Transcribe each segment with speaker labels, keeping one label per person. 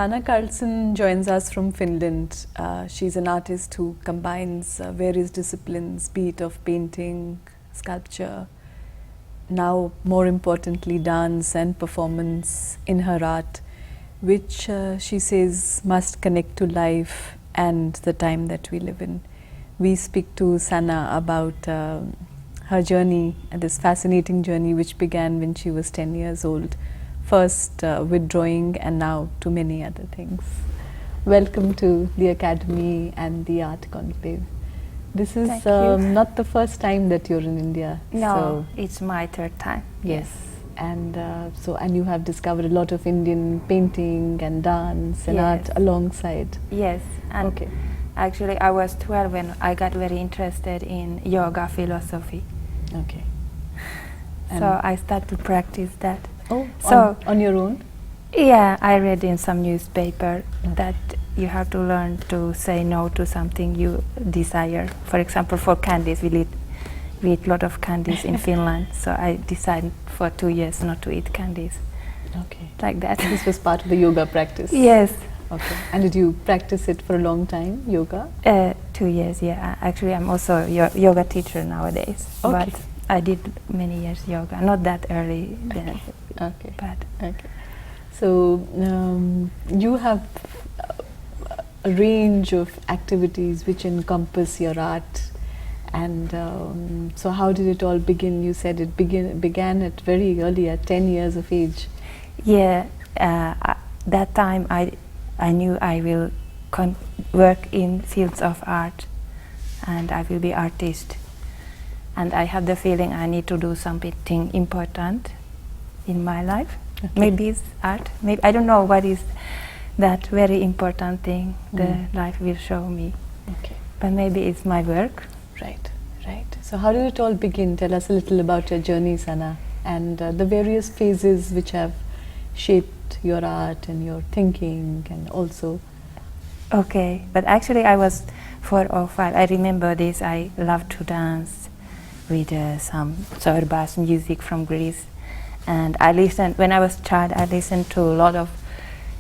Speaker 1: Sanna Karlsson joins us from Finland. She's an artist who combines various disciplines, be it of painting, sculpture, now more importantly dance and performance in her art, which she says must connect to life and the time that we live in. We speak to Sanna about her journey, this fascinating journey which began when she was 10 years old. First with drawing and now to many other things. Welcome to the Academy and the Art Conclave. This is not the first time that you're in India.
Speaker 2: No, it's my third time.
Speaker 1: Yes, and and you have discovered a lot of Indian painting and dance and art alongside.
Speaker 2: Yes, and actually I was 12 when I got very interested in yoga philosophy.
Speaker 1: Okay.
Speaker 2: So I started to practice that.
Speaker 1: Oh, so on your own?
Speaker 2: Yeah, I read in some newspaper that you have to learn to say no to something you desire. For example, for candies, we eat a lot of candies in Finland. So I decided for 2 years not to eat candies.
Speaker 1: Okay.
Speaker 2: Like that.
Speaker 1: This was part of the yoga practice?
Speaker 2: Yes.
Speaker 1: Okay. And did you practice it for a long time, yoga?
Speaker 2: 2 years, yeah. Actually, I'm also a yoga teacher nowadays.
Speaker 1: Okay.
Speaker 2: But I did many years yoga, not that early then.
Speaker 1: Okay.
Speaker 2: But
Speaker 1: so you have a range of activities which encompass your art, and so how did it all begin? You said it began at very early, at 10 years of age.
Speaker 2: Yeah, that time I knew I will work in fields of art, and I will be artist. And I had the feeling I need to do something important in my life. Okay. Maybe it's art. Maybe I don't know what is that very important thing the life will show me.
Speaker 1: Okay.
Speaker 2: But maybe it's my work.
Speaker 1: Right, right. So how did it all begin? Tell us a little about your journey, Sanna, and the various phases which have shaped your art and your thinking, and also.
Speaker 2: Okay, but actually I was 4 or 5. I remember this. I loved to dance with some Sorbas music from Greece. And I listened, when I was a child, I listened to a lot of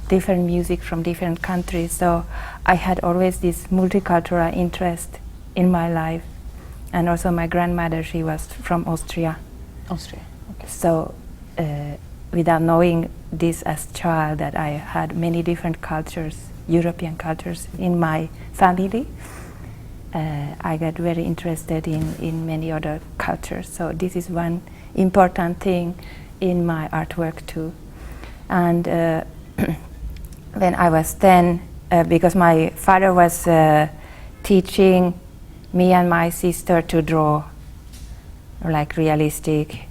Speaker 2: different music from different countries. So I had always this multicultural interest in my life. And also my grandmother, she was from Austria.
Speaker 1: Austria, okay.
Speaker 2: So without knowing this as a child, that I had many different cultures, European cultures in my family, I got very interested in many other cultures. So this is one important thing in my artwork too. And when I was 10, because my father was teaching me and my sister to draw like realistic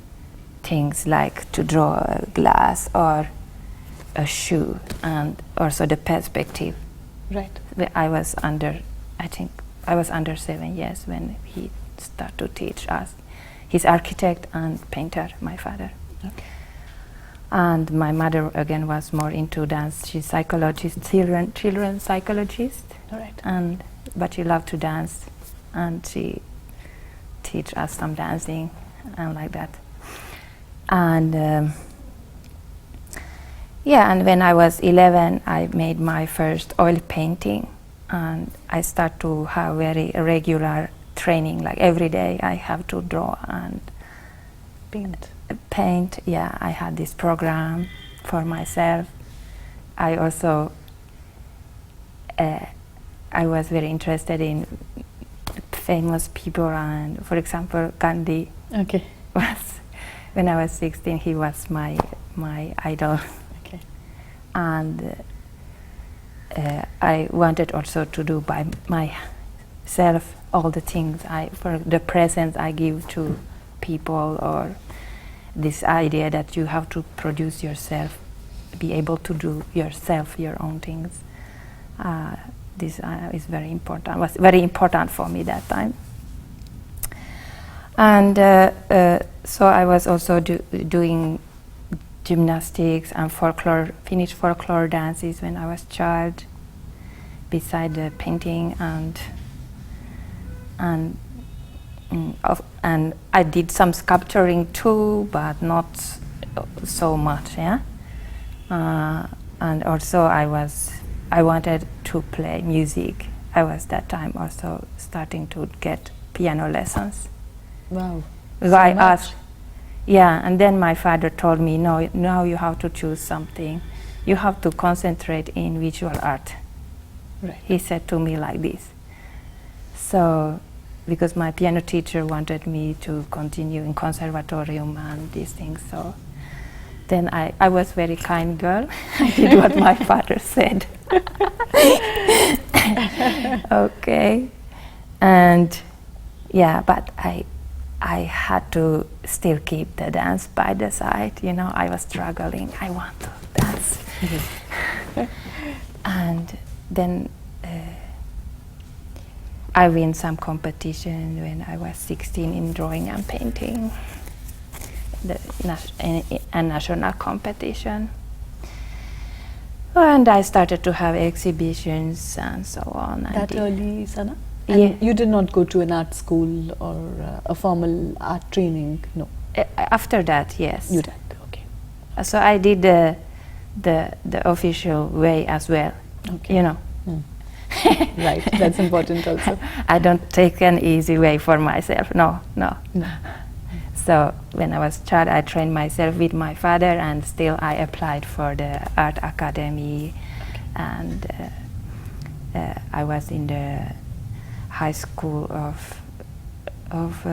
Speaker 2: things, like to draw a glass or a shoe, and also the perspective.
Speaker 1: Right.
Speaker 2: I was under 7 years when he started to teach us. He's architect and painter, my father. Okay. And my mother again was more into dance. She's psychologist, children psychologist.
Speaker 1: All right.
Speaker 2: But she loved to dance, and she teach us some dancing and like that. And and when I was 11, I made my first oil painting, and I start to have very regular training. Like every day, I have to draw and paint. Yeah, I had this program for myself. I also I was very interested in famous people, and for example, Gandhi.
Speaker 1: Okay.
Speaker 2: Was when I was 16, he was my idol.
Speaker 1: Okay.
Speaker 2: And I wanted also to do by myself all the things for the presents I give to people, or this idea that you have to produce yourself, be able to do yourself your own things. This is very important. Was very important for me that time. And so I was also doing gymnastics and Finnish folklore dances when I was a child, beside the painting, and I did some sculpturing too, but not so much. Yeah, and also I wanted to play music. I was that time also starting to get piano lessons.
Speaker 1: Wow.
Speaker 2: So
Speaker 1: So
Speaker 2: I
Speaker 1: much.
Speaker 2: asked, yeah, and then my father told me, no, now you have to choose something. You have to concentrate in visual art.
Speaker 1: Right.
Speaker 2: He said to me like this. So, because my piano teacher wanted me to continue in conservatorium and these things, so then I was very kind girl. I did what my father said. Okay, and yeah, but I had to still keep the dance by the side. You know, I was struggling. I want to dance, and then I win some competition when I was 16 in drawing and painting, a national competition. And I started to have exhibitions and so on.
Speaker 1: That early, Sanna?
Speaker 2: Yeah.
Speaker 1: And you did not go to an art school or a formal art training? No.
Speaker 2: After that, yes.
Speaker 1: You did, okay.
Speaker 2: So I did the official way as well.
Speaker 1: Okay.
Speaker 2: You know.
Speaker 1: Right, that's important also.
Speaker 2: I don't take an easy way for myself. No. So when I was a child, I trained myself with my father, and still I applied for the Art Academy, and I was in the high school of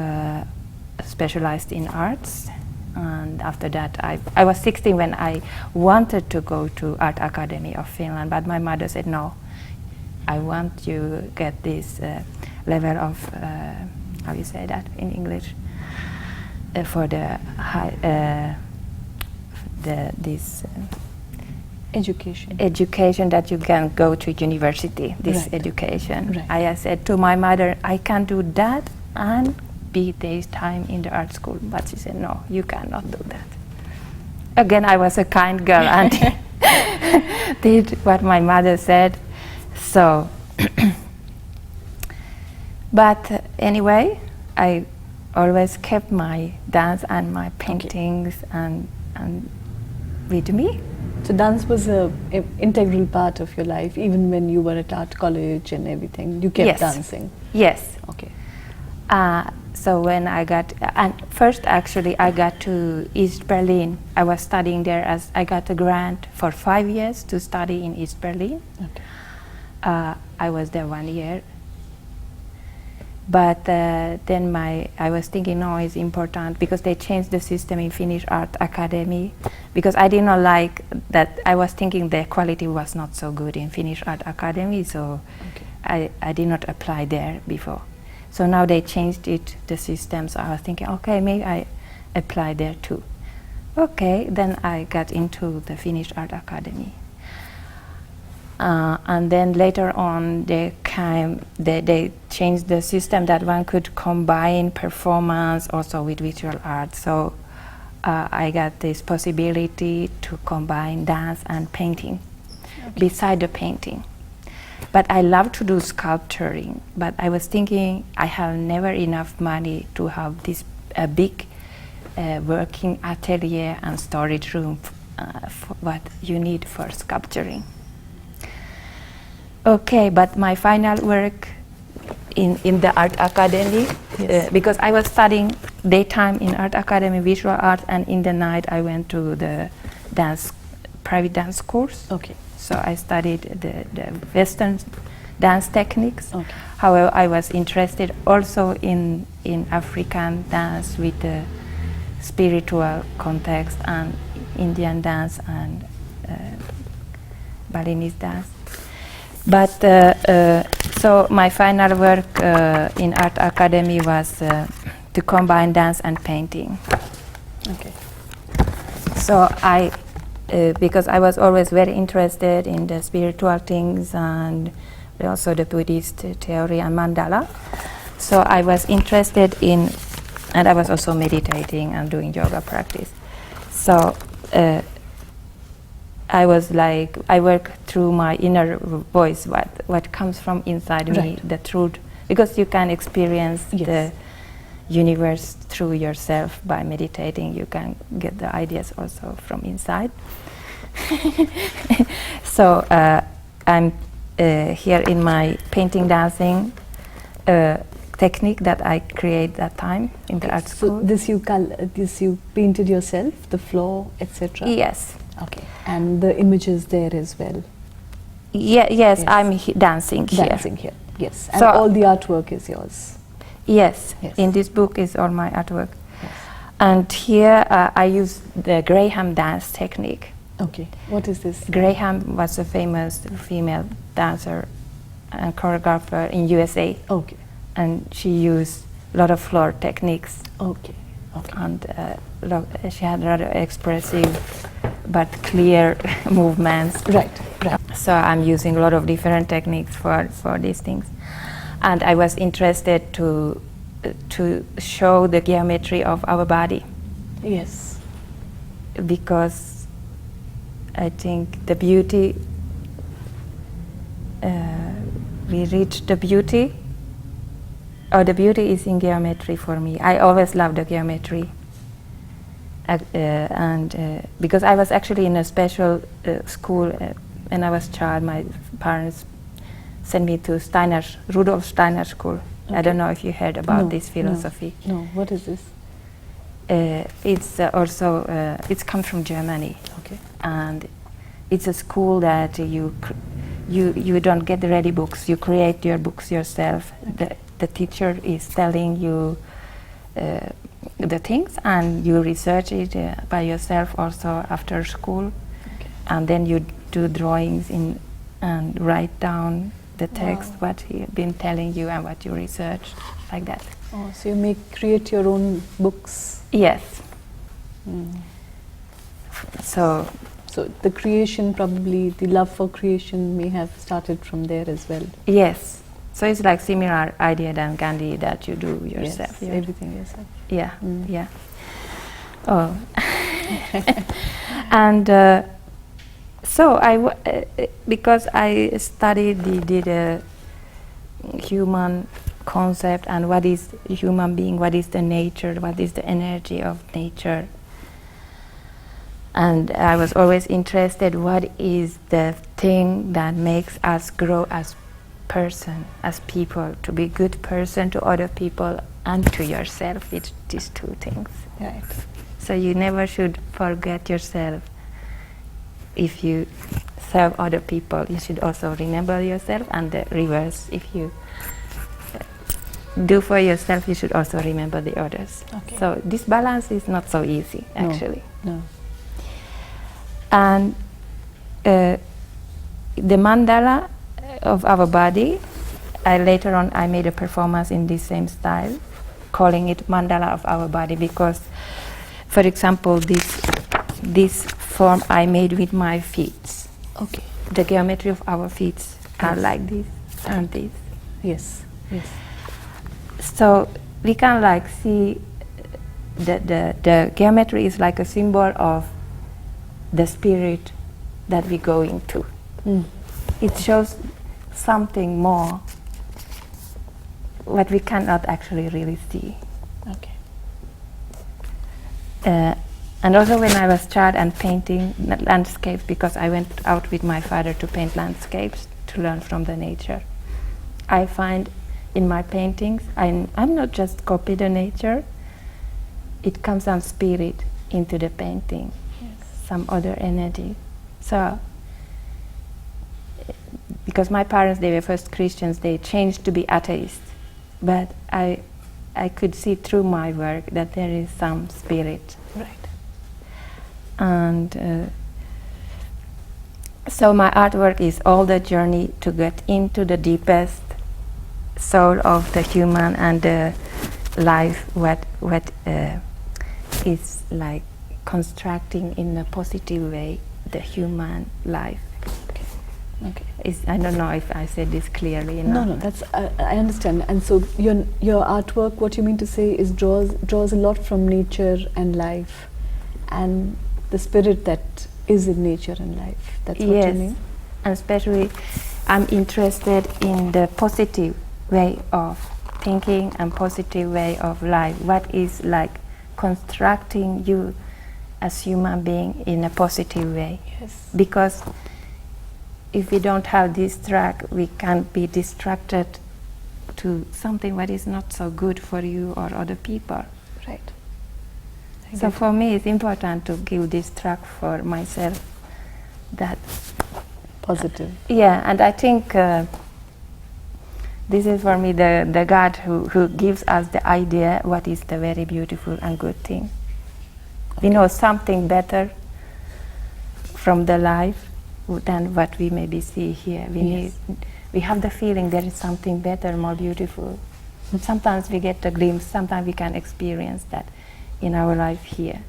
Speaker 2: specialized in arts. And after that, I was 16 when I wanted to go to Art Academy of Finland, but my mother said no. I want you get this level of how you say that in English for the high this education that you can go to university. This
Speaker 1: Right.
Speaker 2: education.
Speaker 1: Right.
Speaker 2: I said to my mother, I can do that and be this time in the art school, but she said no, you cannot do that. Again, I was a kind girl and did what my mother said. So, but anyway, I always kept my dance and my paintings and with me.
Speaker 1: So dance was a integral part of your life, even when you were at art college and everything. You kept
Speaker 2: Yes.
Speaker 1: dancing.
Speaker 2: Yes.
Speaker 1: Okay.
Speaker 2: So when I got, and first actually I got to East Berlin. I was studying there as I got a grant for 5 years to study in East Berlin.
Speaker 1: Okay.
Speaker 2: I was there 1 year. But then I was thinking, no, it's important because they changed the system in Finnish Art Academy, because I did not like that. I was thinking the quality was not so good in Finnish Art Academy, so
Speaker 1: Okay.
Speaker 2: I did not apply there before. So now they changed the system, so I was thinking, okay, maybe I apply there too. Okay, then I got into the Finnish Art Academy. And then later on they changed the system that one could combine performance also with visual art. So I got this possibility to combine dance and painting beside the painting. But I love to do sculpturing, but I was thinking I have never enough money to have this big working atelier and storage room for what you need for sculpturing. Okay, but my final work in the Art Academy,
Speaker 1: Yes.
Speaker 2: because I was studying daytime in Art Academy visual art, and in the night I went to the private dance course.
Speaker 1: Okay.
Speaker 2: So I studied the Western dance techniques.
Speaker 1: Okay.
Speaker 2: However, I was interested also in African dance with the spiritual context, and Indian dance and Balinese dance. But so my final work in Art Academy was to combine dance and painting.
Speaker 1: Okay.
Speaker 2: So because I was always very interested in the spiritual things and also the Buddhist theory and mandala. So I was interested in, and I was also meditating and doing yoga practice. So I was like, I work through my inner voice, what comes from inside me,
Speaker 1: Right.
Speaker 2: the truth, because you can experience
Speaker 1: Yes.
Speaker 2: the universe through yourself by meditating. You can get the ideas also from inside. So I'm here in my painting dancing technique that I create that time in the art school.
Speaker 1: So this you painted yourself, the floor, etc.
Speaker 2: Yes.
Speaker 1: Okay. And the images there as well.
Speaker 2: Yes,
Speaker 1: Yes.
Speaker 2: I'm dancing here.
Speaker 1: Dancing here. Yes. And
Speaker 2: So-
Speaker 1: all the artwork is yours.
Speaker 2: Yes.
Speaker 1: Yes.
Speaker 2: In this book is all my artwork.
Speaker 1: Yes.
Speaker 2: And here I use the Graham dance technique.
Speaker 1: Okay. What is this?
Speaker 2: Graham was a famous female dancer and choreographer in USA,
Speaker 1: Okay.
Speaker 2: and she used a lot of floor techniques,
Speaker 1: Okay. Okay.
Speaker 2: and she had rather expressive but clear movements.
Speaker 1: Right. Right.
Speaker 2: So I'm using a lot of different techniques for these things, and I was interested to show the geometry of our body,
Speaker 1: Yes.
Speaker 2: because I think the beauty, we reach the beauty, or the beauty is in geometry for me. I always loved the geometry. Because I was actually in a special school when I was a child, my parents sent me to Rudolf Steiner school. I don't know if you heard about
Speaker 1: No,
Speaker 2: this philosophy.
Speaker 1: No. What is this?
Speaker 2: It's also it's come from Germany,
Speaker 1: Okay.
Speaker 2: and it's a school that you don't get the ready books. You create your books yourself. The teacher is telling you the things, and you research it by yourself also after school.
Speaker 1: Okay.
Speaker 2: And then you do drawings and write down the text,
Speaker 1: Wow.
Speaker 2: what he been telling you and what you researched, like that.
Speaker 1: Oh, so you create your own books.
Speaker 2: Yes.
Speaker 1: Mm.
Speaker 2: So
Speaker 1: So the creation, probably the love for creation, may have started from there as well.
Speaker 2: yes. So it's like similar idea than Gandhi, that you do yourself.
Speaker 1: Yes, everything yourself.
Speaker 2: Yeah.
Speaker 1: Mm.
Speaker 2: Yeah. Oh. And so because I did a human concept, and what is human being, what is the nature, what is the energy of nature. And I was always interested, what is the thing that makes us grow as person, as people, to be good person to other people and to yourself. It's these two things.
Speaker 1: Right.
Speaker 2: So you never should forget yourself. If you serve other people, you should also remember yourself, and the reverse. If you do for yourself, you should also remember the others.
Speaker 1: Okay.
Speaker 2: So this balance is not so easy, actually.
Speaker 1: No.
Speaker 2: And the mandala of our body, later on I made a performance in this same style, calling it mandala of our body, because, for example, this form I made with my feet.
Speaker 1: Okay.
Speaker 2: The geometry of our feet are
Speaker 1: Yes.
Speaker 2: like this and this.
Speaker 1: Yes. Yes.
Speaker 2: So we can like see the geometry is like a symbol of the spirit that we go into.
Speaker 1: Mm.
Speaker 2: It shows something more what we cannot actually really see.
Speaker 1: Okay.
Speaker 2: And also when I was child and painting landscapes, because I went out with my father to paint landscapes to learn from the nature. I find in my paintings, I'm not just copy the nature, it comes some spirit into the painting, some other energy. So, because my parents, they were first Christians, they changed to be atheists, but I could see through my work that there is some spirit.
Speaker 1: Right.
Speaker 2: And so my artwork is all the journey to get into the deepest soul of the human and the life, what is like constructing in a positive way the human life.
Speaker 1: Okay.
Speaker 2: I don't know if I said this clearly enough.
Speaker 1: No, that's I understand. And so your artwork, what you mean to say is draws a lot from nature and life, and the spirit that is in nature and life. That's what
Speaker 2: Yes,
Speaker 1: you mean?
Speaker 2: and especially I'm interested in the positive way of thinking and positive way of life. What is like constructing you as human being in a positive way.
Speaker 1: Yes.
Speaker 2: Because if we don't have this track, we can be distracted to something that is not so good for you or other people.
Speaker 1: Right.
Speaker 2: So for me, it's important to give this track for myself. That
Speaker 1: positive.
Speaker 2: Yeah, and I think this is for me the God who gives us the idea what is the very beautiful and good thing. We know something better from the life than what we maybe see here. We have the feeling there is something better, more beautiful. Sometimes we get a glimpse, sometimes we can experience that in our life here.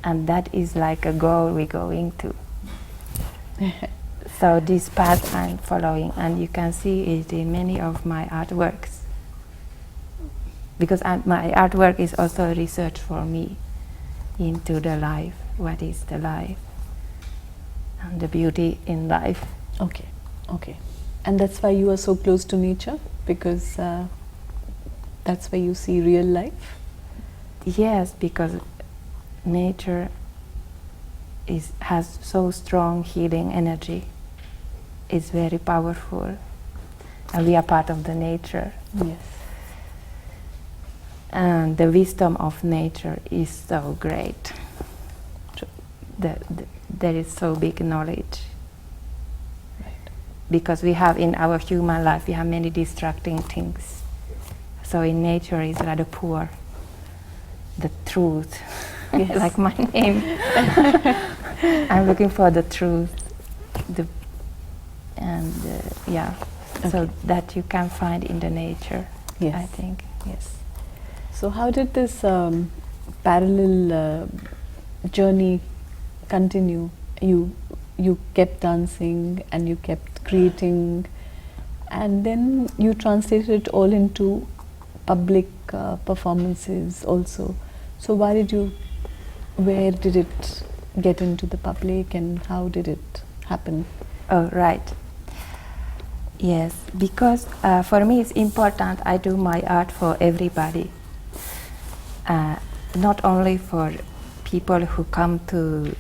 Speaker 2: And that is like a goal we're going to. So this path I'm following, and you can see it in many of my artworks. Because my artwork is also a research for me into the life, what is the life, and the beauty in life.
Speaker 1: Okay, okay. And that's why you are so close to nature, because that's where you see real life?
Speaker 2: Yes, because nature has so strong healing energy. It's very powerful, and we are part of the nature.
Speaker 1: Yes.
Speaker 2: And the wisdom of nature is so great. There is so big knowledge.
Speaker 1: Right.
Speaker 2: Because we have in our human life, we have many distracting things. So in nature is rather poor. The truth,
Speaker 1: yes.
Speaker 2: like my name. I'm looking for the truth, so that you can find in the nature.
Speaker 1: Yes.
Speaker 2: I think.
Speaker 1: Yes. So how did this parallel journey continue? You kept dancing and you kept creating, and then you translated it all into public performances also. So where did it get into the public, and how did it happen?
Speaker 2: Oh, right. Yes, because for me it's important I do my art for everybody. Not only for people who come to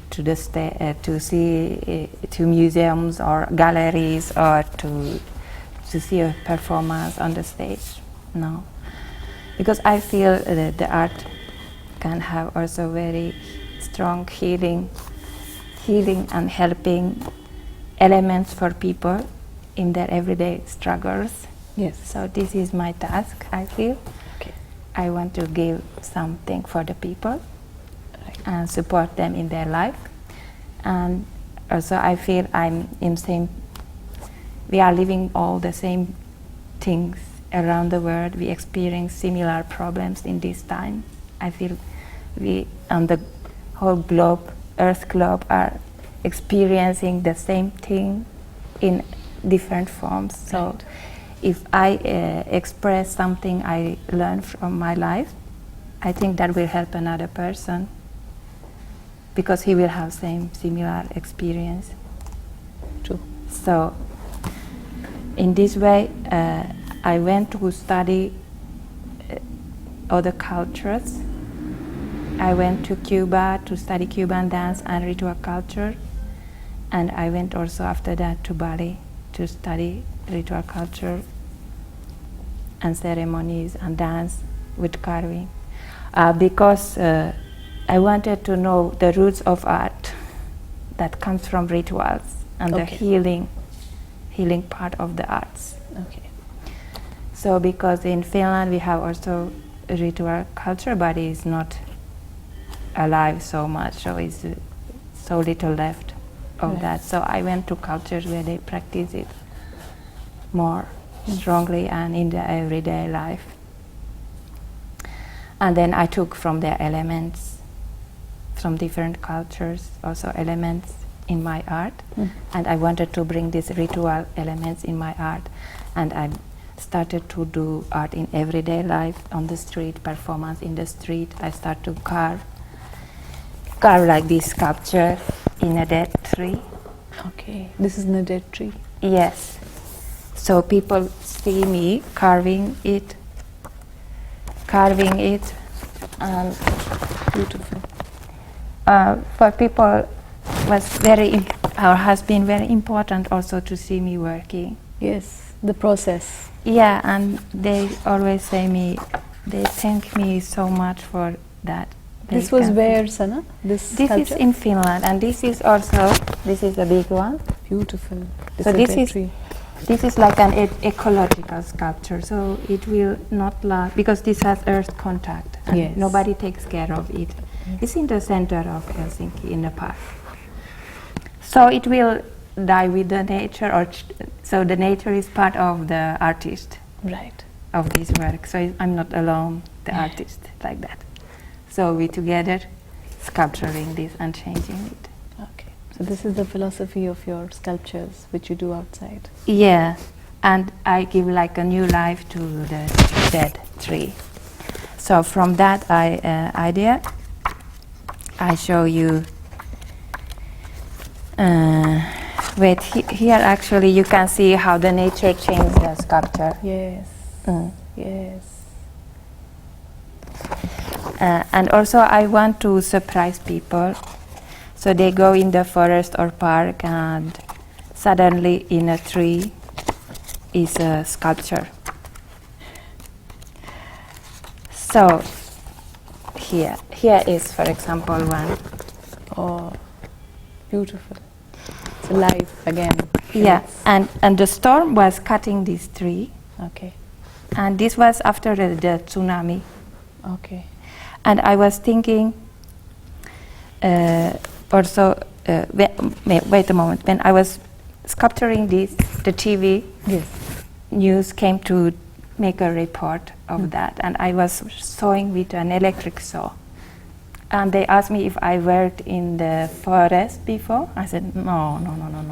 Speaker 2: see to museums or galleries or to see a performance on the stage. No, because I feel that the art can have also very strong healing and helping elements for people in their everyday struggles.
Speaker 1: Yes.
Speaker 2: So this is my task, I feel.
Speaker 1: Okay.
Speaker 2: I want to give something for the people,
Speaker 1: right,
Speaker 2: and support them in their life. And also I feel we are living all the same things around the world. We experience similar problems in this time. I feel we on the whole globe, Earth globe, are experiencing the same thing in different forms. So
Speaker 1: right,
Speaker 2: if I express something I learned from my life, I think that will help another person, because he will have similar experience.
Speaker 1: true.
Speaker 2: So in this way, I went to study other cultures. I went to Cuba to study Cuban dance and ritual culture, and I went also after that to Bali to study ritual culture and ceremonies and dance with carving, because I wanted to know the roots of art that comes from rituals and the healing part of the arts.
Speaker 1: Okay.
Speaker 2: So because in Finland we have also ritual culture, but it's not alive so much, so it's so little left of
Speaker 1: right,
Speaker 2: that. So I went to cultures where they practice it more strongly and in their everyday life. And then I took from their elements, from different cultures, also elements in my art. And I wanted to bring these ritual elements in my art. And I started to do art in everyday life, on the street, performance in the street. I started to carve like this sculpture in a dead tree.
Speaker 1: Okay, this is in a dead tree.
Speaker 2: Yes. So people see me carving it, and
Speaker 1: beautiful.
Speaker 2: for people was has been very important also to see me working.
Speaker 1: Yes, the process.
Speaker 2: Yeah, and they always they thank me so much for that.
Speaker 1: This was where, Sanna? This
Speaker 2: is
Speaker 1: sculpture?
Speaker 2: in Finland, and this is a big one.
Speaker 1: Beautiful.
Speaker 2: This is like an ecological sculpture, so it will not last because this has earth contact and
Speaker 1: yes.
Speaker 2: nobody takes care of it. Yes. It's in the center of Helsinki in the park. So it will die with the nature, so the nature is part of the artist,
Speaker 1: right,
Speaker 2: of this work. So I'm not alone, the artist, like that. So we together sculpturing this and changing it.
Speaker 1: Okay. So this is the philosophy of your sculptures, which you do outside.
Speaker 2: Yeah, and I give like a new life to the dead tree. So from that idea, I show you. Here actually you can see how the nature changed the sculpture.
Speaker 1: Yes. Yes.
Speaker 2: And also I want to surprise people. So they go in the forest or park and suddenly in a tree is a sculpture. So here is, for example, one.
Speaker 1: Oh, beautiful. It's alive again.
Speaker 2: Yeah, and the storm was cutting this tree.
Speaker 1: Okay.
Speaker 2: And this was after the tsunami.
Speaker 1: Okay.
Speaker 2: And I was thinking wait a moment, when I was sculpturing this, the TV news came to make a report of that, and I was sewing with an electric saw. And they asked me if I worked in the forest before. I said, no.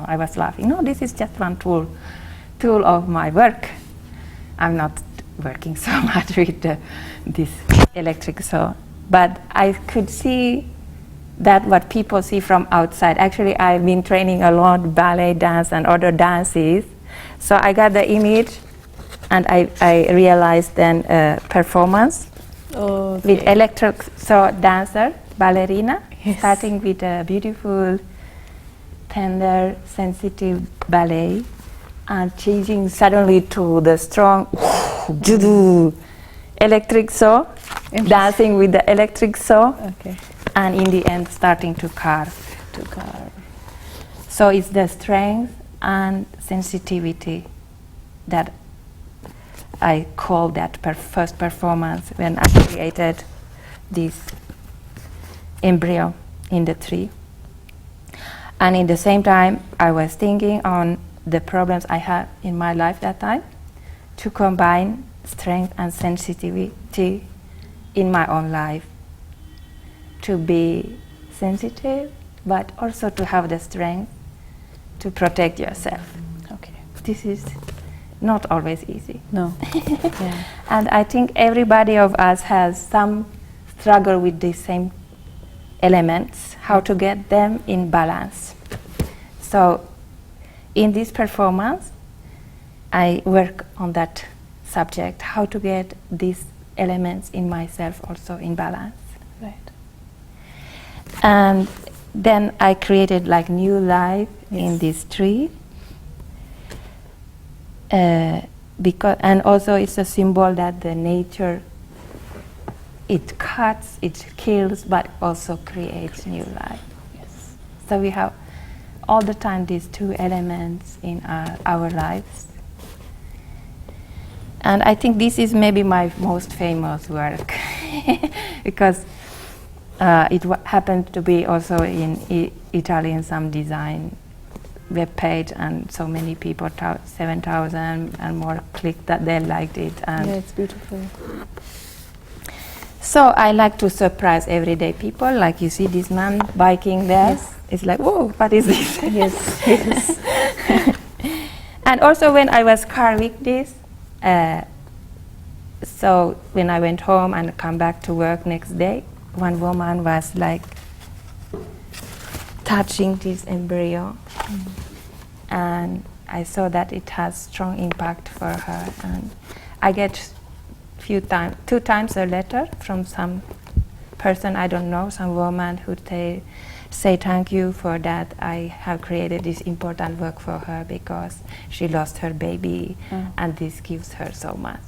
Speaker 2: I was laughing. No, this is just one tool of my work. I'm not working so much with this electric saw. But I could see that what people see from outside. Actually, I've been training a lot ballet dance and other dances. So I got the image, and I realized then performance with electric saw dancer, ballerina, starting with a beautiful, tender, sensitive ballet, and changing suddenly to the strong electric saw, dancing with the electric saw, and in the end starting to carve. So it's the strength and sensitivity that I call that first performance when I created this embryo in the tree. And in the same time, I was thinking on the problems I had in my life that time, to combine strength and sensitivity in my own life, to be sensitive, but also to have the strength to protect yourself.
Speaker 1: Okay.
Speaker 2: This is not always easy.
Speaker 1: No.
Speaker 2: And I think everybody of us has some struggle with the same elements, how to get them in balance. So in this performance, I work on that subject, how to get these elements in myself also in balance.
Speaker 1: Right.
Speaker 2: And then I created like new life in this tree. And also it's a symbol that the nature, it cuts, it kills, but also creates new life.
Speaker 1: Yes.
Speaker 2: So we have all the time these two elements in our lives. And I think this is maybe my most famous work because it happened to be also in Italy in some design web page, and so many people, 7,000 and more, clicked that they liked it. And
Speaker 1: it's beautiful.
Speaker 2: So I like to surprise everyday people, like you see this man biking there.
Speaker 1: Yes.
Speaker 2: It's like, whoa, what is this?
Speaker 1: Yes.
Speaker 2: And also when I was carving this, so when I went home and come back to work next day, one woman was like touching this embryo, and I saw that it has strong impact for her. And I get two times a letter from some person I don't know, some woman who say thank you for that I have created this important work for her because she lost her baby and this gives her so much.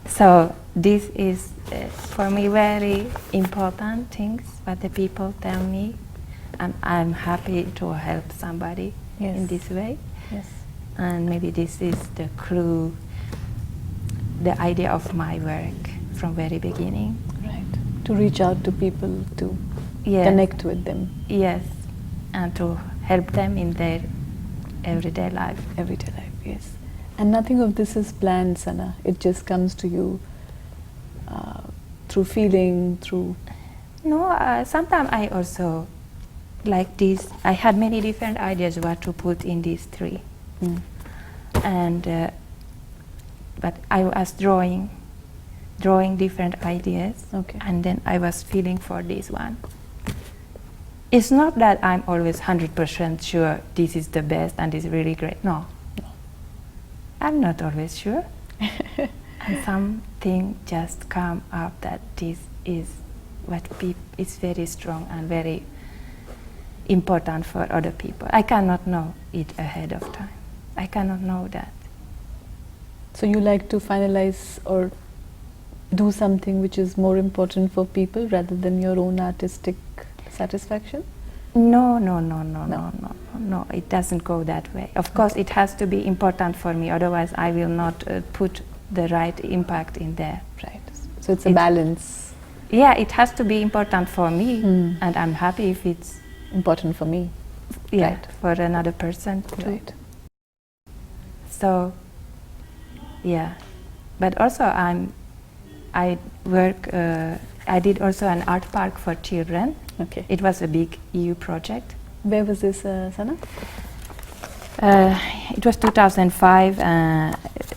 Speaker 2: So this is for me very important things what the people tell me, and I'm happy to help somebody in this way.
Speaker 1: Yes.
Speaker 2: And maybe this is the clue, the idea of my work from very beginning.
Speaker 1: Right. To reach out to people, to connect with them.
Speaker 2: Yes, and to help them in their everyday life.
Speaker 1: Everyday life, yes. And nothing of this is planned, Sanna. It just comes to you through feeling, through...
Speaker 2: No, sometimes I also like this. I had many different ideas what to put in these three. And but I was drawing different ideas, and then I was feeling for this one. It's not that I'm always 100% sure this is the best and it's really great. No. I'm not always sure. And something just come up that this is what is very strong and very important for other people. I cannot know it ahead of time. I cannot know that.
Speaker 1: So you like to finalize or do something which is more important for people rather than your own artistic satisfaction?
Speaker 2: No. It doesn't go that way. Of course, it has to be important for me. Otherwise, I will not put the right impact in there.
Speaker 1: Right. So it's a balance.
Speaker 2: Yeah, it has to be important for me, and I'm happy if it's
Speaker 1: important for me.
Speaker 2: Yeah,
Speaker 1: right.
Speaker 2: For another person too.
Speaker 1: Right.
Speaker 2: So, yeah, but also I work. I did also an art park for children.
Speaker 1: Okay.
Speaker 2: It was a big EU project.
Speaker 1: Where was this, Sanna?
Speaker 2: It was 2005,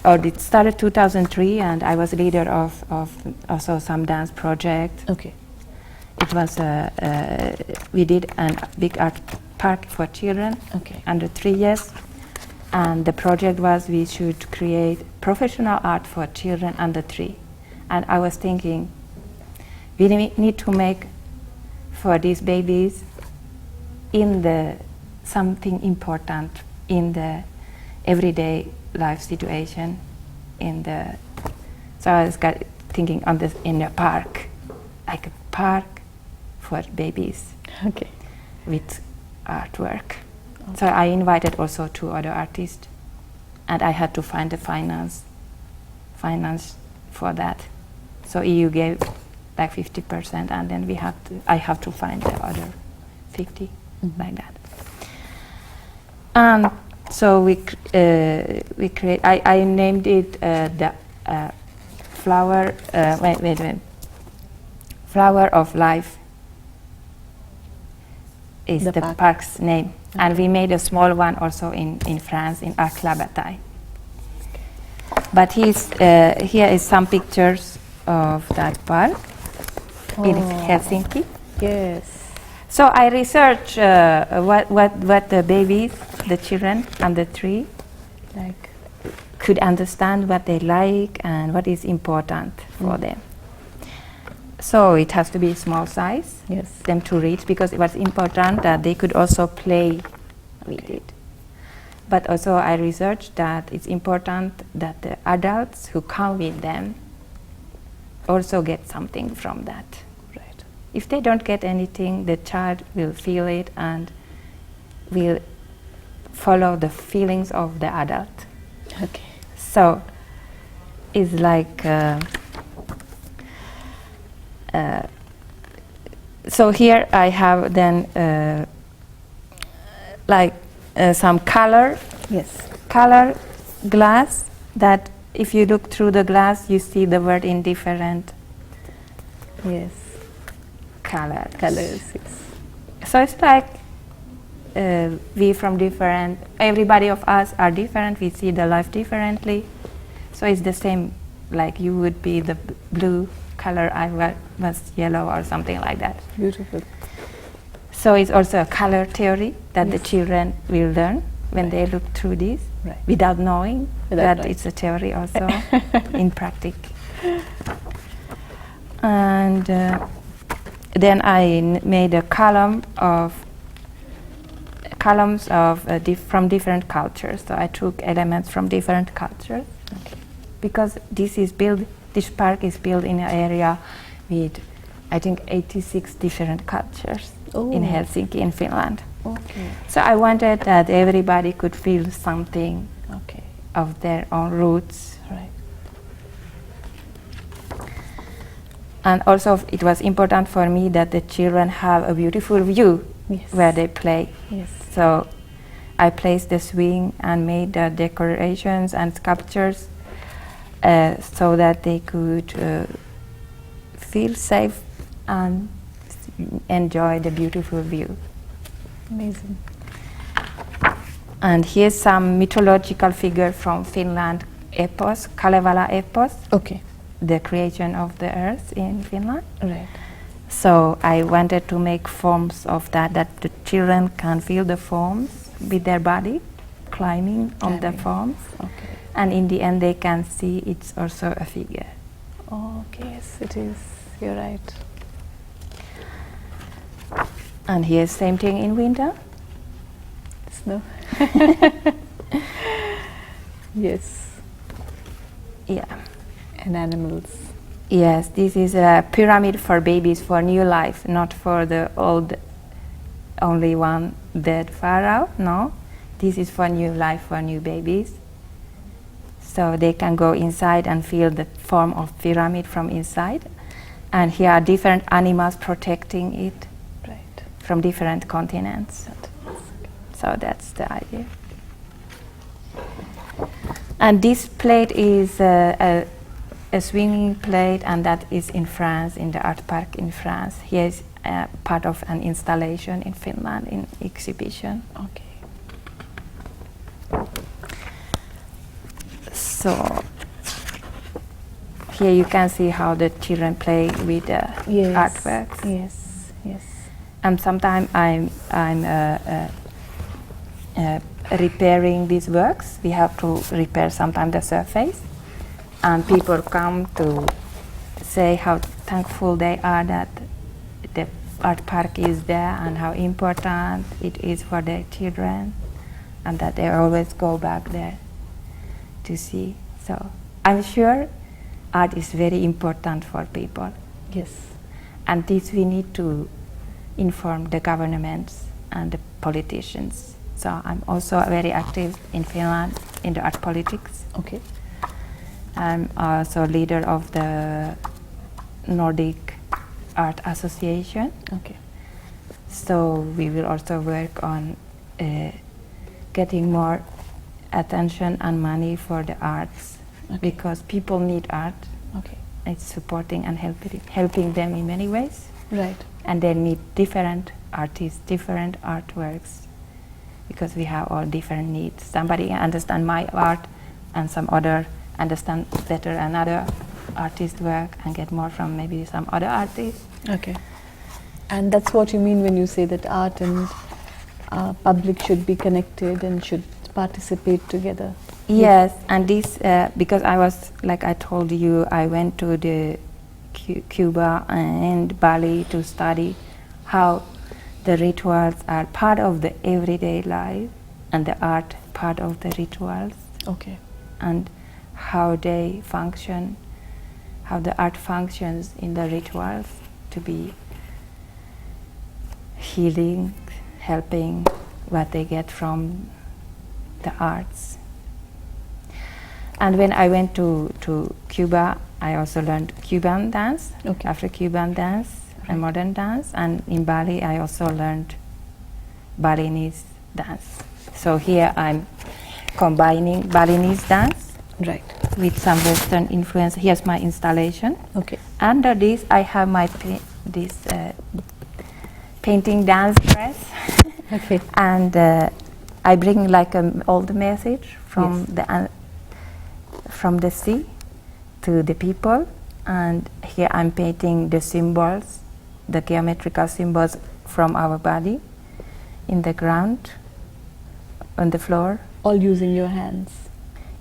Speaker 2: or it started 2003, and I was leader of also some dance project.
Speaker 1: Okay.
Speaker 2: It was we did a big art park for children under 3 years, and the project was we should create professional art for children under 3. And I was thinking, we need to make for these babies in the something important in the everyday life situation so I was thinking on this in a park, like a park for babies with artwork. So I invited also 2 other artists, and I had to find the finance for that. So EU gave like 50%, and then I have to find the other 50, like that. And so we create. I named it the flower. Flower of Life is the park's name, and we made a small one also in France, in Akademi. But here is some pictures of that park in Helsinki.
Speaker 1: Yes.
Speaker 2: So I researched what the babies, the children under 3, could understand, what they like and what is important for them. So it has to be small size, them to reach, because it was important that they could also play with it. But also I researched that it's important that the adults who come with them also get something from that.
Speaker 1: Right.
Speaker 2: If they don't get anything, the child will feel it and will follow the feelings of the adult.
Speaker 1: Okay.
Speaker 2: So it's like so here I have then some color glass, that if you look through the glass you see the word in different colors.
Speaker 1: Yes.
Speaker 2: So it's like we from different, everybody of us are different, we see the life differently. So it's the same, like you would be the blue color, I was yellow or something like that.
Speaker 1: Beautiful.
Speaker 2: So it's also a color theory that the children will learn when they look through this, without knowing that it's a theory also in practice. And then I made a columns of from different cultures. So I took elements from different cultures, because this park is built in an area with, I think, 86 different cultures in Helsinki, in Finland.
Speaker 1: Okay.
Speaker 2: So I wanted that everybody could feel something of their own roots.
Speaker 1: Right.
Speaker 2: And also it was important for me that the children have a beautiful view where they play.
Speaker 1: Yes.
Speaker 2: So I placed the swing and made the decorations and sculptures so that they could feel safe and enjoy the beautiful view.
Speaker 1: Amazing.
Speaker 2: And here's some mythological figure from Finland epos, Kalevala epos.
Speaker 1: Okay.
Speaker 2: The creation of the earth in Finland.
Speaker 1: Right.
Speaker 2: So I wanted to make forms of that the children can feel the forms with their body, climbing on the forms.
Speaker 1: Okay.
Speaker 2: And in the end they can see it's also a figure.
Speaker 1: Oh, okay, yes, it is. You're right.
Speaker 2: And here's same thing in winter.
Speaker 1: Snow. Yes.
Speaker 2: Yeah.
Speaker 1: And animals.
Speaker 2: Yes, this is a pyramid for babies, for new life, not for the old, only one dead pharaoh. No, this is for new life, for new babies. So they can go inside and feel the form of pyramid from inside. And here are different animals protecting it from different continents. So that's the idea. And this plate is a swinging plate, and that is in France, in the art park in France. Here is part of an installation in Finland, in exhibition.
Speaker 1: Okay.
Speaker 2: So here you can see how the children play with the artworks.
Speaker 1: Yes, yes.
Speaker 2: And sometimes I'm repairing these works. We have to repair sometimes the surface, and people come to say how thankful they are that the art park is there and how important it is for their children, and that they always go back there to see. So I'm sure art is very important for people.
Speaker 1: Yes.
Speaker 2: And this we need to inform the governments and the politicians. So I'm also very active in Finland in the art politics.
Speaker 1: Okay.
Speaker 2: I'm also leader of the Nordic Art Association.
Speaker 1: Okay.
Speaker 2: So we will also work on getting more attention and money for the arts, because people need art.
Speaker 1: Okay.
Speaker 2: It's supporting and helping them in many ways.
Speaker 1: Right.
Speaker 2: And they need different artists, different artworks, because we have all different needs. Somebody understand my art, and some other understand better another artist's work and get more from maybe some other artist.
Speaker 1: Okay. And that's what you mean when you say that art and public should be connected and should participate together.
Speaker 2: Yes, and this, because I was, like I told you, I went to the Cuba and Bali to study how the rituals are part of the everyday life, and the art part of the rituals.
Speaker 1: Okay.
Speaker 2: And how they function, how the art functions in the rituals to be healing, helping what they get from the arts. And when I went to Cuba, I also learned Cuban dance, Afro-Cuban dance, and modern dance. And in Bali, I also learned Balinese dance. So here I'm combining Balinese dance with some Western influence. Here's my installation.
Speaker 1: Okay.
Speaker 2: Under this, I have my painting dance press.
Speaker 1: Okay.
Speaker 2: And I bring like an old message from from the sea to the people. And here I'm painting the symbols, the geometrical symbols from our body in the ground, on the floor.
Speaker 1: All using your hands.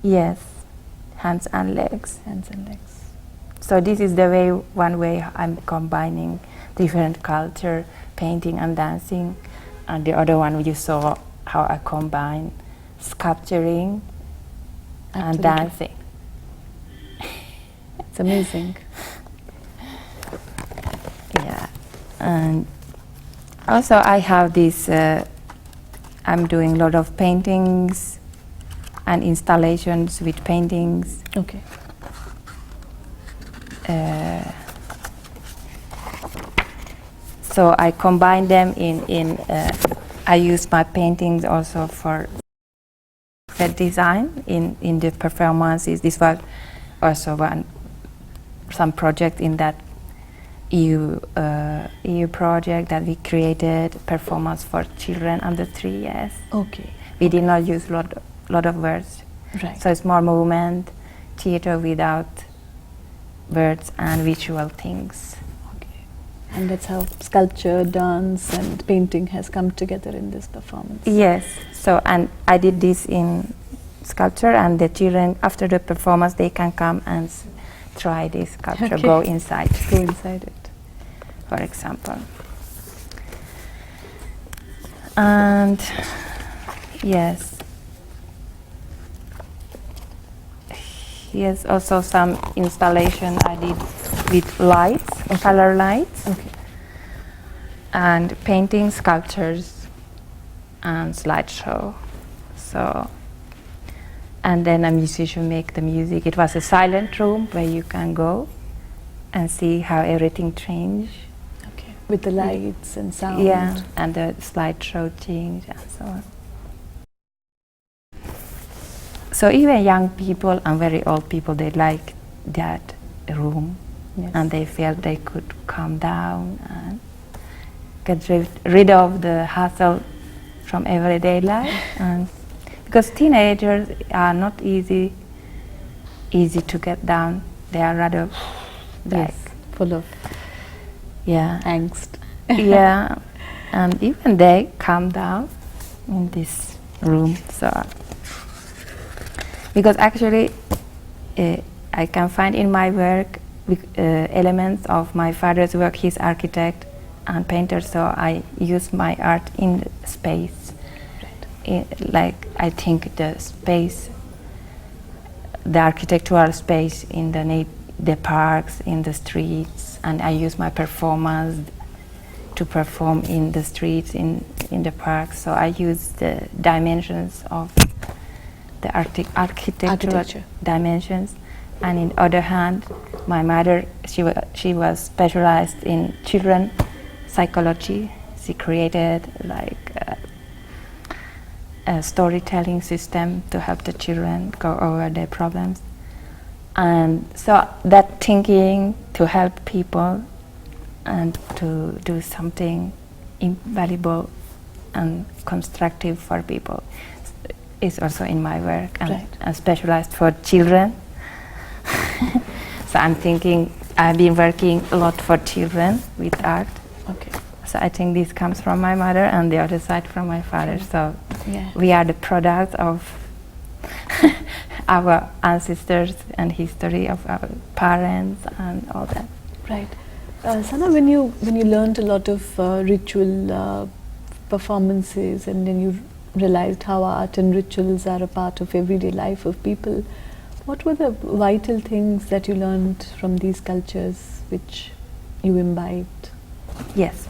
Speaker 2: Yes, hands and legs.
Speaker 1: Hands and legs.
Speaker 2: So this is the way, one way I'm combining different culture, painting and dancing. And the other one you saw how I combine sculpturing and dancing.
Speaker 1: It's amazing.
Speaker 2: Yeah, and also I have this, I'm doing a lot of paintings and installations with paintings.
Speaker 1: Okay.
Speaker 2: So I combine them I use my paintings also for set design in the performances. This was also some project in that EU project that we created, performance for children under 3 years.
Speaker 1: Okay.
Speaker 2: We did not use lot of words.
Speaker 1: Right.
Speaker 2: So it's more movement, theater without words and visual things.
Speaker 1: Okay. And that's how sculpture, dance and painting has come together in this performance.
Speaker 2: Yes. So, and I did this in sculpture, and the children after the performance they can come and try this sculpture,
Speaker 1: Okay.
Speaker 2: go inside.
Speaker 1: Go inside it.
Speaker 2: For example. And yes, here's also some installation I did with lights, color lights,
Speaker 1: Okay.
Speaker 2: and painting, sculptures, and slideshow. So, and then a musician make the music. It was a silent room where you can go and see how everything changed.
Speaker 1: Okay. With the lights and sound.
Speaker 2: Yeah, and the slideshow change and so on. So even young people and very old people, they like that room.
Speaker 1: Yes.
Speaker 2: And they felt they could calm down and get rid of the hassle from everyday life. And because teenagers are not easy to get down. They are rather
Speaker 1: Yes. Full of
Speaker 2: yeah,
Speaker 1: angst.
Speaker 2: yeah, and even they calm down in this room. So because actually I can find in my work elements of my father's work. He's architect and painter, so I use my art in space. Like I think the space, the architectural space in the parks, in the streets, and I use my performance to perform in the streets, in the parks. So I use the dimensions of the architectural dimensions. And in other hand, my mother, she was specialized in children psychology. She created like a storytelling system to help the children go over their problems. And so that thinking to help people and to do something invaluable and constructive for people is also in my work. And
Speaker 1: Right.
Speaker 2: I'm specialized for children. So I'm thinking, I've been working a lot for children with art.
Speaker 1: Okay.
Speaker 2: So I think this comes from my mother and the other side from my father. So
Speaker 1: Yeah.
Speaker 2: we are the product of our ancestors and history of our parents and all that.
Speaker 1: Right. Sanna, when you learned a lot of ritual performances and then you realized how art and rituals are a part of everyday life of people, what were the vital things that you learned from these cultures which you imbibed?
Speaker 2: Yes.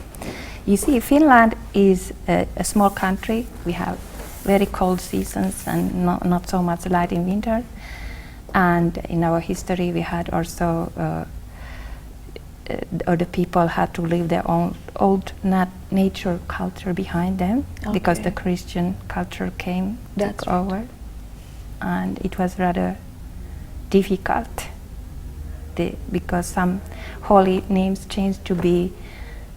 Speaker 2: You see, Finland is a small country. We have very cold seasons and not so much light in winter. And in our history, we had also other people had to leave their own old nature culture behind them because the Christian culture took over, and it was rather difficult because some holy names changed to be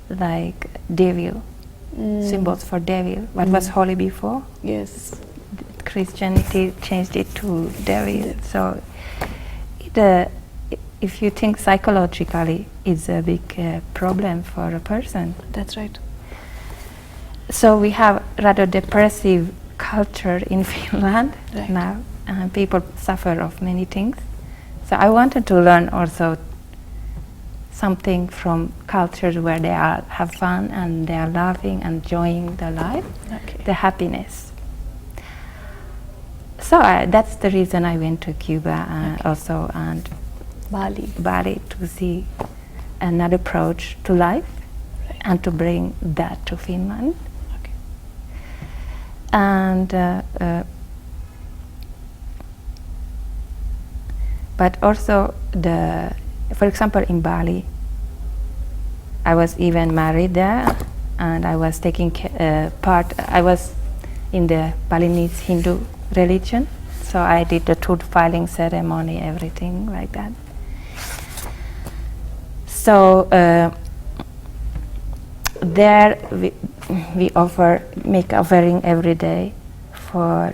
Speaker 2: like devil, symbols for devil. What was holy before?
Speaker 1: Yes.
Speaker 2: Christianity changed it to devil.
Speaker 1: Yes.
Speaker 2: So if you think psychologically, it's a big problem for a person.
Speaker 1: That's right.
Speaker 2: So we have rather depressive culture in Finland now, and people suffer of many things. So I wanted to learn also something from cultures where they are have fun and they are laughing and enjoying the life, the happiness. So that's the reason I went to Cuba also and Bali to see another approach to life and to bring that to Finland. And but also for example in Bali, I was even married there, and I was taking part. I was in the Balinese Hindu religion, so I did the truth filing ceremony, everything like that. So there we make offering every day for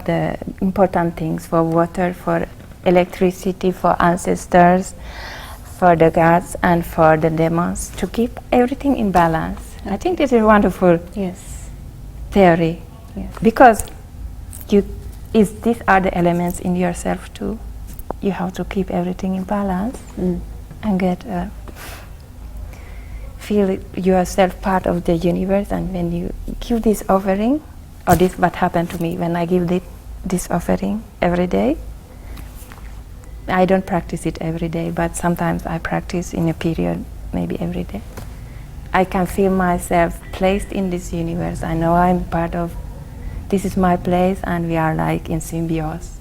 Speaker 2: the important things, for water, for electricity, for ancestors, for the gods, and for the demons, to keep everything in balance. I think this is a wonderful theory, because these are the elements in yourself too. You have to keep everything in balance and feel yourself part of the universe. And when you give this offering, or this what happened to me when I give this offering every day. I don't practice it every day, but sometimes I practice in a period, maybe every day. I can feel myself placed in this universe. I know I'm part of, this is my place, and we are like in symbiosis.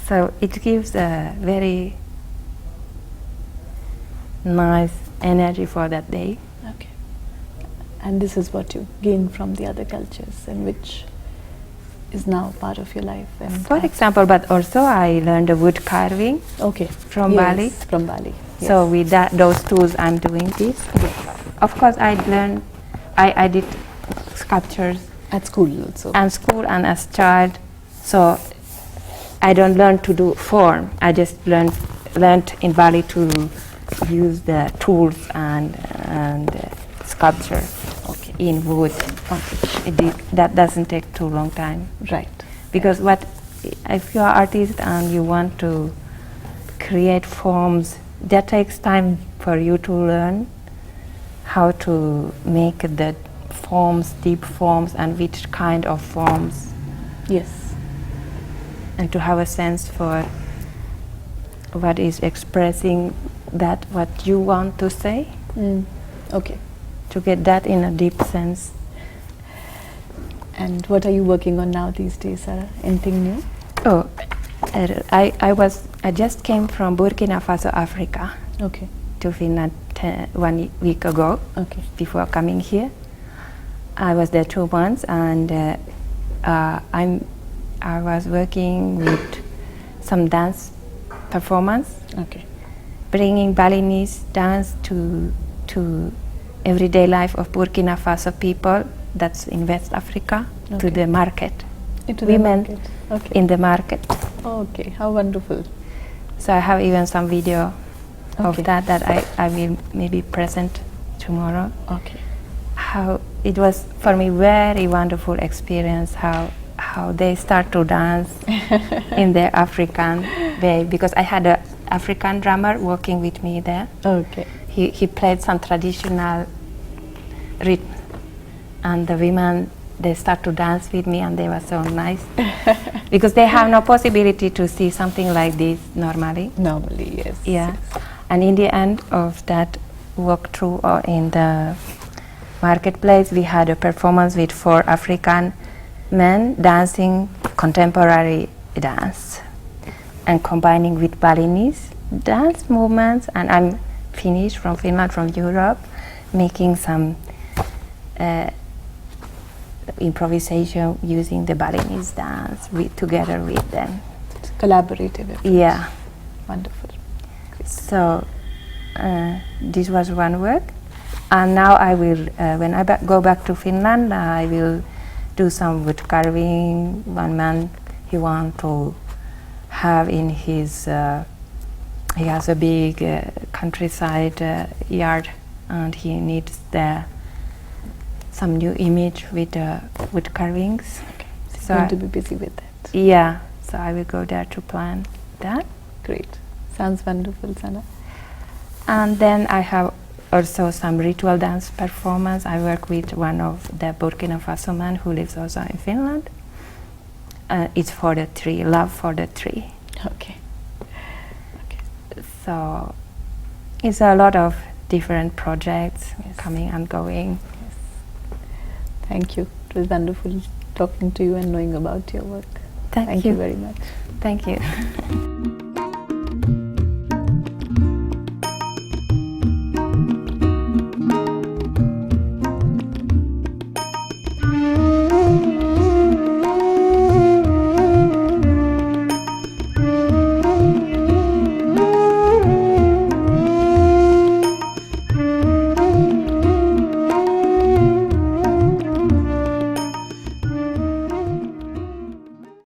Speaker 2: So it gives a very nice energy for that day.
Speaker 1: And this is what you gain from the other cultures, and which is now part of your life. And
Speaker 2: for example, but also I learned the wood carving from Bali.
Speaker 1: From Bali.
Speaker 2: So with those tools I'm doing this. Of course I did sculptures
Speaker 1: at school also.
Speaker 2: And school and as child. So I don't learn to do form. I just learned in Bali to use the tools and sculpture in wood. That doesn't take too long time.
Speaker 1: Right.
Speaker 2: Because if you are artist and you want to create forms, that takes time for you to learn how to make the forms, deep forms, and which kind of forms.
Speaker 1: Yes.
Speaker 2: And to have a sense for what is expressing that what you want to say. To get that in a deep sense.
Speaker 1: And what are you working on now these days, Sarah? Anything new?
Speaker 2: I just came from Burkina Faso, Africa, to Finland 1 week ago. Before coming here, I was there 2 months, and I was working with some dance performance, bringing Balinese dance to everyday life of Burkina Faso people. That's in West Africa, to the market. Women in the market.
Speaker 1: How wonderful.
Speaker 2: So I have even some video of that I will maybe present tomorrow. How it was for me very wonderful experience, how they start to dance in their African way, because I had an African drummer working with me there. He played some traditional rhythm, and the women, they start to dance with me, and they were so nice because they have no possibility to see something like this normally.
Speaker 1: Yes.
Speaker 2: And in the end of that walkthrough or in the marketplace, we had a performance with 4 African men dancing contemporary dance and combining with Balinese dance movements. And I'm Finnish from Finland, from Europe, making some improvisation using the Balinese dance together with them.
Speaker 1: It's collaborative effort.
Speaker 2: Yeah.
Speaker 1: Wonderful.
Speaker 2: So this was one work, and now I will, when I go back to Finland, I will do some wood carving. One man, he wants to have in his, he has a big countryside yard, and he needs some new image with wood carvings.
Speaker 1: So you're going to be busy with that.
Speaker 2: Yeah, so I will go there to plan that.
Speaker 1: Great. Sounds wonderful, Sanna.
Speaker 2: And then I have also some ritual dance performance. I work with one of the Burkina Faso man who lives also in Finland. It's for the tree, love for the tree.
Speaker 1: Okay.
Speaker 2: So it's a lot of different projects
Speaker 1: Yes.
Speaker 2: coming and going.
Speaker 1: Yes. Thank you. It was wonderful talking to you and knowing about your work.
Speaker 2: Thank
Speaker 1: you
Speaker 2: you
Speaker 1: very much.
Speaker 2: Thank you.